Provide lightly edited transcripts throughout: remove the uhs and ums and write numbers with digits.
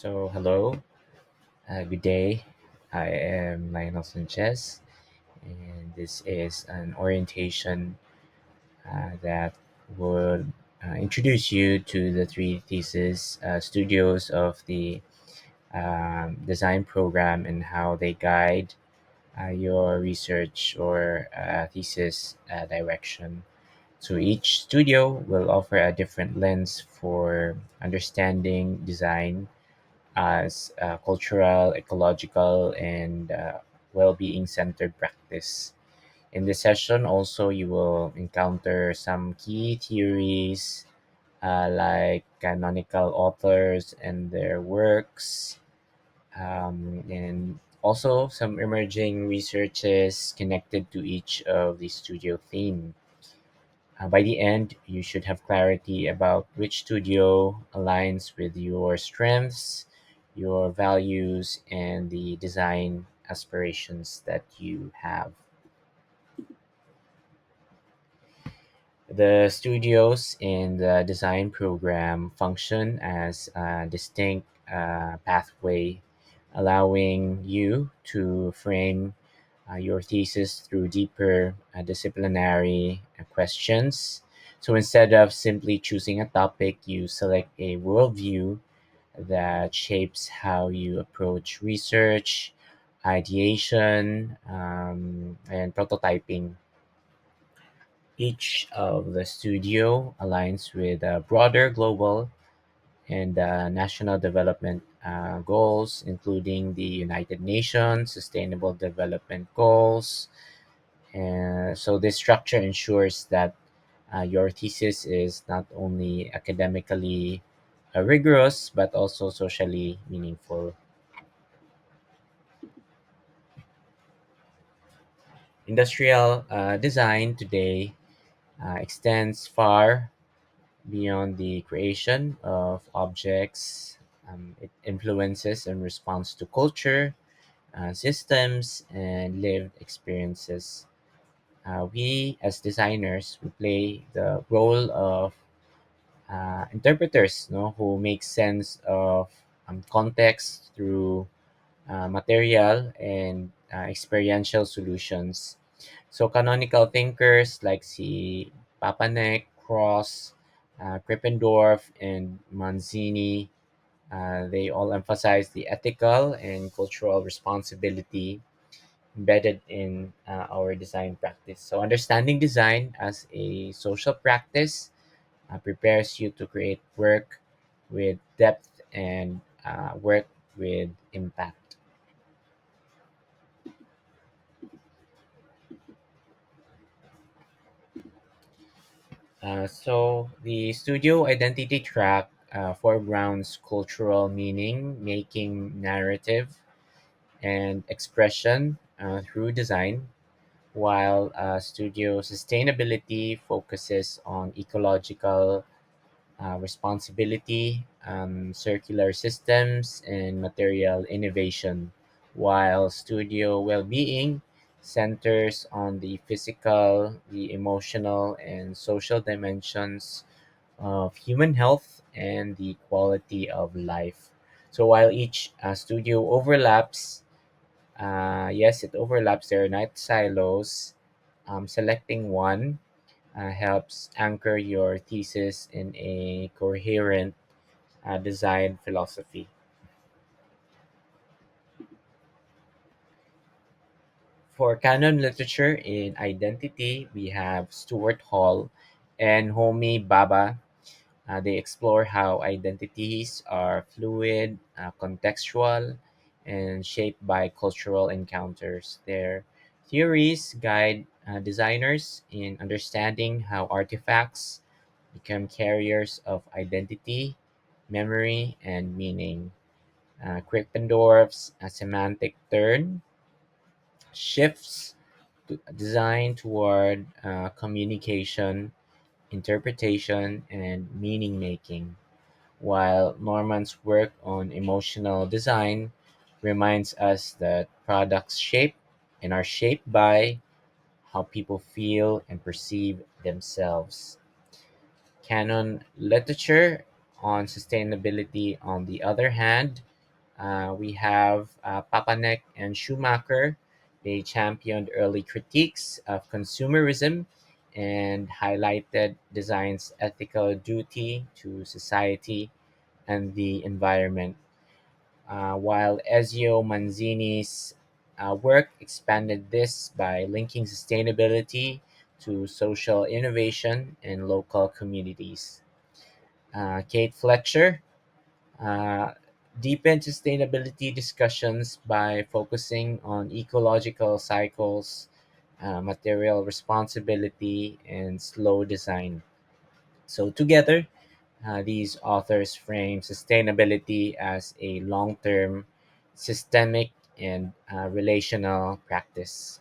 Hello, good day. I am Lionel Sanchez, and this is an orientation that would introduce you to the three thesis studios of the design program and how they guide your research or thesis direction. So each studio will offer a different lens for understanding design as cultural, ecological, and well-being centered practice. In this session, also you will encounter some key theories like canonical authors and their works, and also some emerging researches connected to each of the studio theme. By the end, you should have clarity about which studio aligns with your strengths, your values, and the design aspirations that you have. The studios in the design program function as a distinct pathway, allowing you to frame your thesis through deeper disciplinary questions. So instead of simply choosing a topic, you select a worldview that shapes how you approach research, ideation, and prototyping. Each of the studio aligns with broader global and national development goals, including the United Nations Sustainable Development Goals. And so, this structure ensures that your thesis is not only academically rigorous but also socially meaningful. Industrial design today extends far beyond the creation of objects. It influences and responds to culture, systems, and lived experiences. We, as designers, we play the role of interpreters, who make sense of context through material and experiential solutions. So canonical thinkers like si Papanek, Cross, Krippendorf, and Manzini, they all emphasize the ethical and cultural responsibility embedded in our design practice. So understanding design as a social practice prepares you to create work with depth and work with impact. So the studio identity track foregrounds cultural meaning, making narrative and expression through design, while studio sustainability focuses on ecological responsibility, circular systems, and material innovation, while studio well being centers on the physical, the emotional, and social dimensions of human health and the quality of life. So while each studio overlaps, yes, it overlaps, there are not silos. Selecting one helps anchor your thesis in a coherent design philosophy. For canon literature in identity, we have Stuart Hall and Homi Bhabha. They explore how identities are fluid, contextual, and shaped by cultural encounters. Their theories guide designers in understanding how artifacts become carriers of identity, memory, and meaning. Krippendorf's semantic turn shifts design toward communication, interpretation, and meaning making, while Norman's work on emotional design reminds us that products shape and are shaped by how people feel and perceive themselves. Canon literature on sustainability, on the other hand, We have Papanek and Schumacher. They championed early critiques of consumerism and highlighted design's ethical duty to society and the environment. While Ezio Manzini's work expanded this by linking sustainability to social innovation and local communities. Kate Fletcher uh, deepened sustainability discussions by focusing on ecological cycles, material responsibility, and slow design. So, together, these authors frame sustainability as a long term, systemic, and relational practice.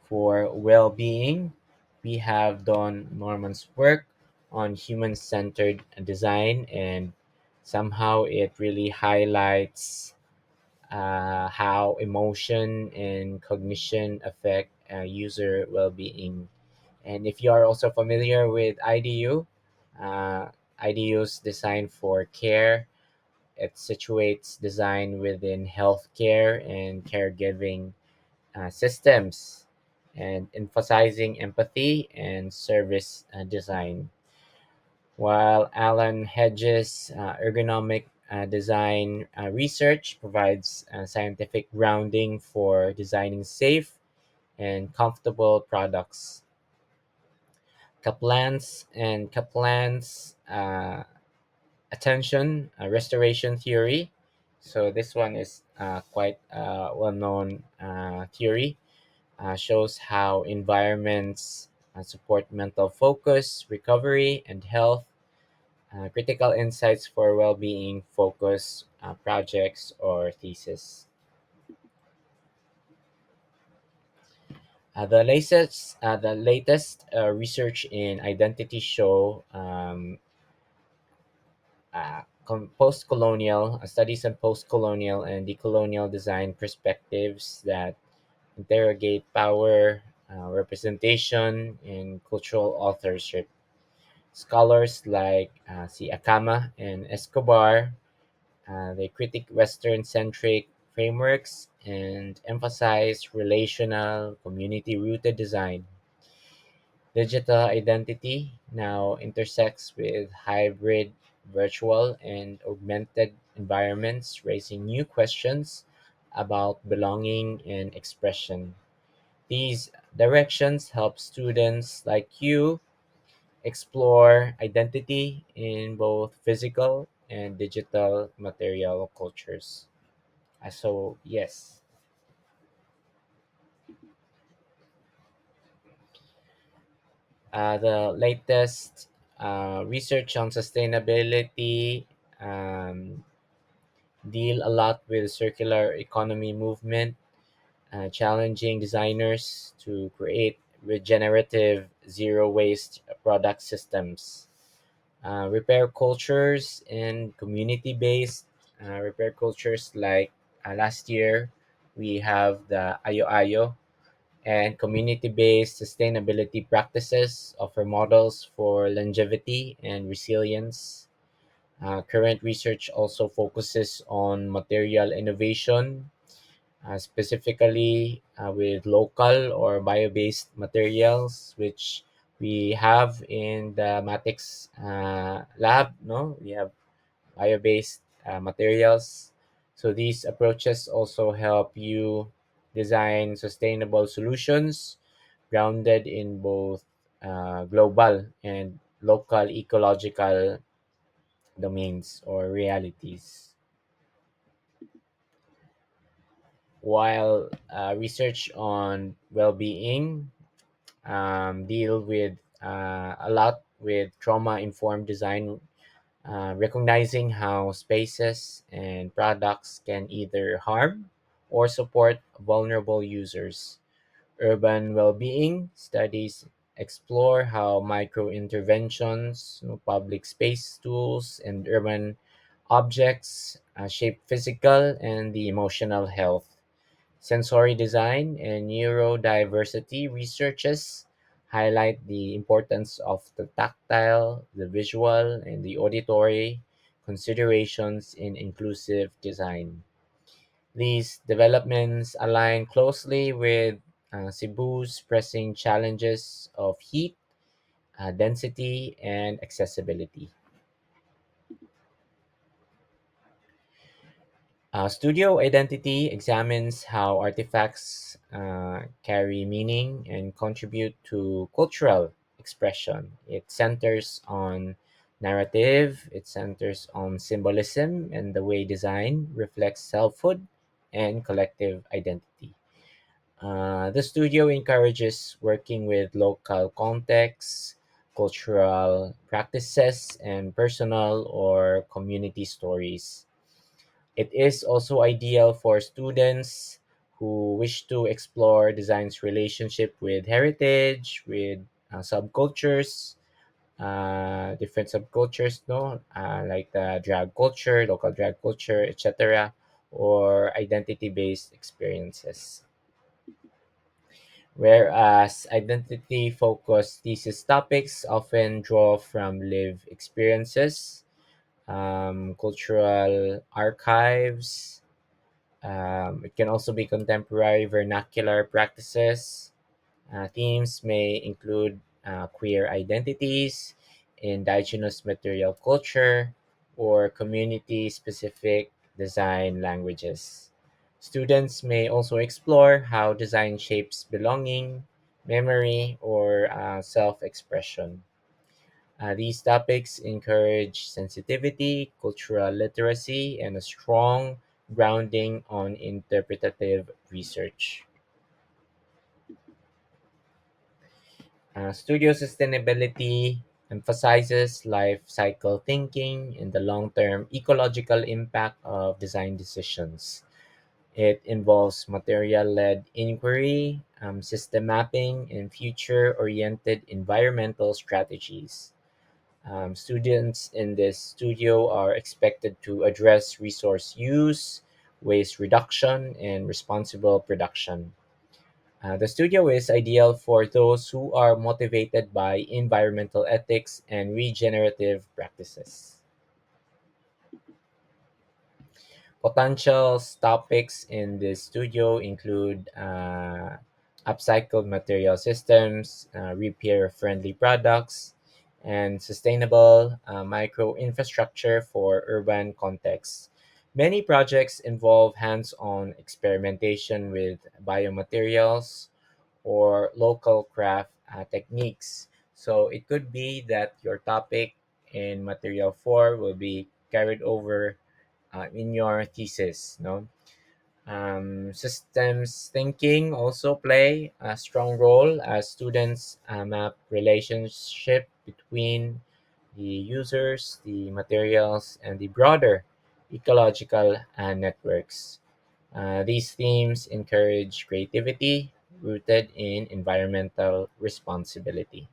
For well being, we have Don Norman's work on human centered design, and somehow it really highlights how emotion and cognition affect user well being. And if you are also familiar with IDU, IDU's design for care, it situates design within healthcare and caregiving systems and emphasizing empathy and service design. While Alan Hedges' ergonomic design research provides scientific grounding for designing safe and comfortable products. Kaplan's attention restoration theory. So this one is quite well-known theory. Shows how environments support mental focus, recovery, and health. Critical insights for well-being focus projects or thesis. The latest research in identity show post-colonial studies on post-colonial and decolonial design perspectives that interrogate power, representation, and cultural authorship. Scholars like C. Akama and Escobar they critique Western-centric frameworks and emphasize relational, community-rooted design. Digital identity now intersects with hybrid, virtual, and augmented environments, raising new questions about belonging and expression. These directions help students like you explore identity in both physical and digital material cultures. So, yes, the latest research on sustainability um, deal a lot with circular economy movement, challenging designers to create regenerative zero waste product systems. Repair cultures and community-based repair cultures like last year we have the Ayo Ayo and community-based sustainability practices offer models for longevity and resilience. Current research also focuses on material innovation, specifically with local or bio-based materials, which we have in the Matix lab. No, we have bio-based materials. So these approaches also help you design sustainable solutions grounded in both global and local ecological domains or realities. While research on well-being deal with a lot with trauma-informed design, recognizing how spaces and products can either harm or support vulnerable users. Urban well-being studies explore how micro interventions, public space tools, and urban objects shape physical and the emotional health. Sensory design and neurodiversity researches highlight the importance of the tactile, the visual, and the auditory considerations in inclusive design. These developments align closely with Cebu's pressing challenges of heat, density, and accessibility. Studio identity examines how artifacts carry meaning and contribute to cultural expression. It centers on narrative, it centers on symbolism, and the way design reflects selfhood and collective identity. The studio encourages working with local contexts, cultural practices, and personal or community stories. It is also ideal for students who wish to explore design's relationship with heritage, with subcultures, different subcultures, no, like the drag culture, local drag culture, etc., or identity-based experiences. Whereas identity-focused thesis topics often draw from lived experiences, cultural archives. It can also be contemporary vernacular practices. Themes may include queer identities, indigenous material culture, or community specific design languages. Students may also explore how design shapes belonging, memory, or self expression. These topics encourage sensitivity, cultural literacy, and a strong grounding on interpretative research. Studio sustainability emphasizes life cycle thinking and the long term ecological impact of design decisions. It involves material led inquiry, system mapping, and future oriented environmental strategies. Students in this studio are expected to address resource use, waste reduction, and responsible production. The studio is ideal for those who are motivated by environmental ethics and regenerative practices. Potential topics in this studio include upcycled material systems, repair friendly products, and sustainable micro infrastructure for urban contexts. Many projects involve hands on experimentation with biomaterials or local craft techniques. So it could be that your topic in material 4 will be carried over in your thesis. No, systems thinking also play a strong role as students map relationship between the users, the materials, and the broader ecological networks. These themes encourage creativity rooted in environmental responsibility.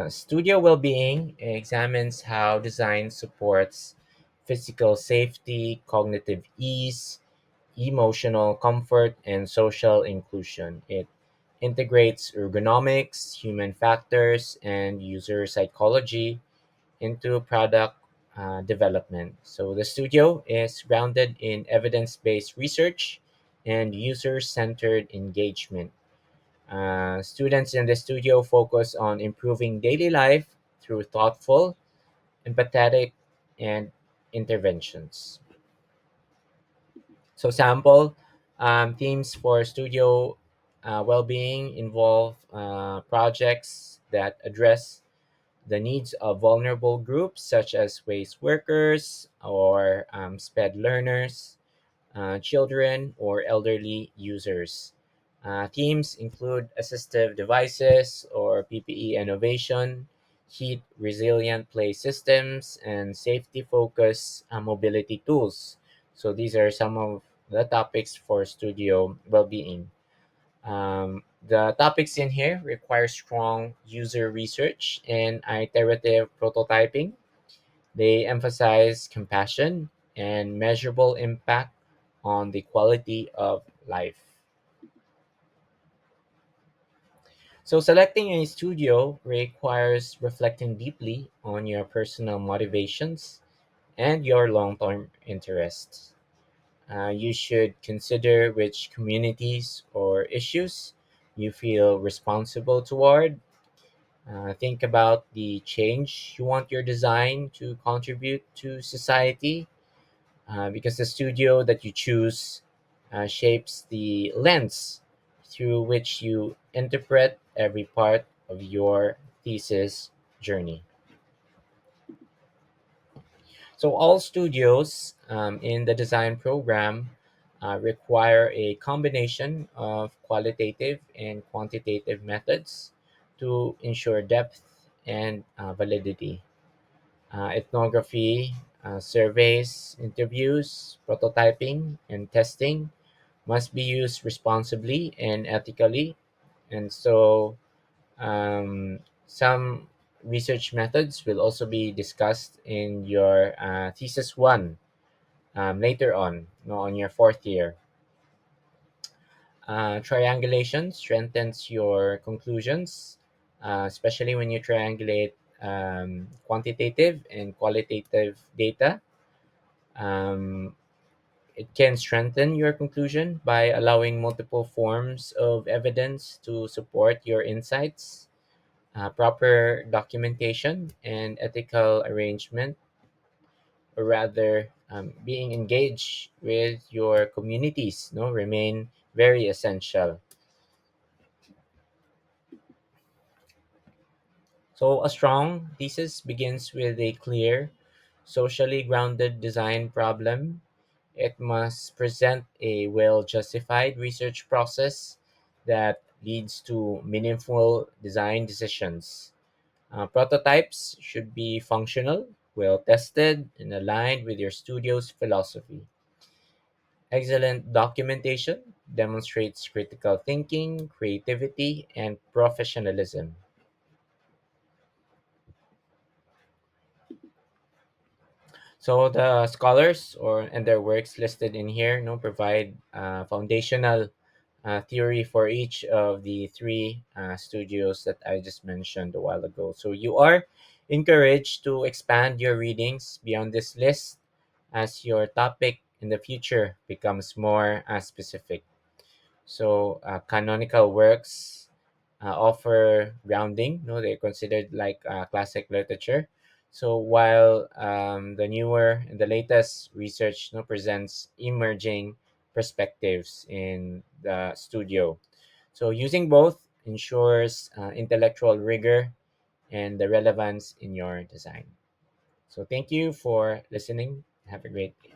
Studio well-being examines how design supports physical safety, cognitive ease, emotional comfort, and social inclusion. It integrates ergonomics, human factors, and user psychology into product development. So the studio is grounded in evidence-based research and user-centered engagement. Students in the studio focus on improving daily life through thoughtful, empathetic, and interventions. So, sample themes for studio well-being involve projects that address the needs of vulnerable groups such as waste workers or SPED learners, children, or elderly users. Themes include assistive devices or PPE innovation, heat resilient play systems, and safety focused mobility tools. So, these are some of the topics for studio well being. The topics in here require strong user research and iterative prototyping. They emphasize compassion and measurable impact on the quality of life. So, selecting a studio requires reflecting deeply on your personal motivations and your long term interests. You should consider which communities or issues you feel responsible toward. Think about the change you want your design to contribute to society, because the studio that you choose shapes the lens through which you interpret every part of your thesis journey. So, all studios in the design program require a combination of qualitative and quantitative methods to ensure depth and validity. Ethnography, surveys, interviews, prototyping, and testing must be used responsibly and ethically. And so, some research methods will also be discussed in your thesis one later on, on your fourth year. Triangulation strengthens your conclusions, especially when you triangulate quantitative and qualitative data. Um, it can strengthen your conclusion by allowing multiple forms of evidence to support your insights. Proper documentation and ethical arrangement, or rather, being engaged with your communities, remain very essential. So, a strong thesis begins with a clear, socially grounded design problem. It must present a well justified research process that leads to meaningful design decisions. Prototypes should be functional, well tested, and aligned with your studio's philosophy. Excellent documentation demonstrates critical thinking, creativity, and professionalism. So the scholars or and their works listed in here, provide foundational theory for each of the three studios that I just mentioned a while ago. So you are encouraged to expand your readings beyond this list as your topic in the future becomes more specific. So canonical works offer grounding. They're considered like classic literature. So while the newer and the latest research presents emerging perspectives in the studio. So using both ensures intellectual rigor and the relevance in your design. So thank you for listening. Have a great day.